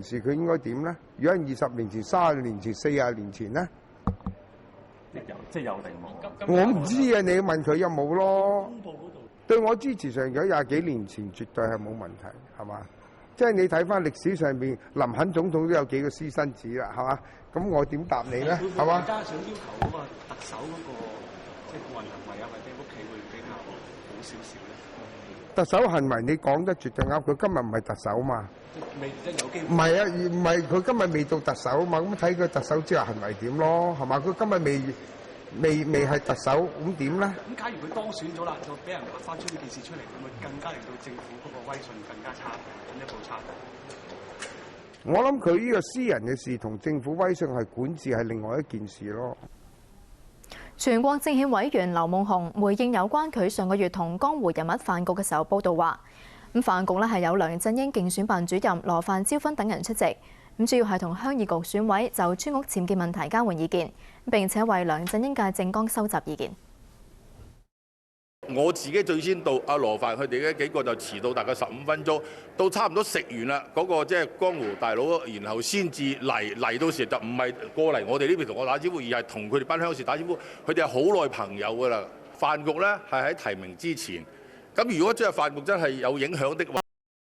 時佢應該點咧？如果係20年前、30年前、40年前咧？即係有定冇？我唔知啊，你問佢有冇咯？對我支持上咗20幾年前，絕對係冇問題，係嘛？即係你睇翻歷史上邊，林肯總統都有幾個私生子啦，係嘛？咁我點答你咧？係嘛？加上要求嗰個特首嗰個即係個人行為啊，或者屋企會比較好少少咧。特首行為你講得絕對啱，佢今日唔係特首嘛？未即係有機會。唔係啊，唔係佢今日未到特首嘛？咁睇佢特首之後行為點咯，係嘛？佢今日未係特首，咁點咧？咁假如佢當選咗啦，就俾人拍翻出呢件事出嚟，會唔會更加令到政府嗰個威信更加差，進一步差？我諗佢呢個私人嘅事同政府威信係管治係另外一件事咯。全國政協委員劉夢熊回應有關佢上個月同江湖人物飯局嘅時候報道話，咁飯局咧係有梁振英競選辦主任羅范椒芬等人出席，咁主要係同鄉議局選委就村屋僭建問題交換意見，並且為梁振英嘅政綱收集意見。我自己最先到，阿羅范佢哋幾個就遲到大概15分鐘，到差唔多食完啦，嗰個即係江湖大佬，然後先至嚟到時就唔係過嚟我哋呢邊同我打招呼，而係同佢哋班鄉士打招呼。佢哋係好耐朋友㗎啦。飯局咧係喺提名之前，咁如果即係飯局真係有影響的話，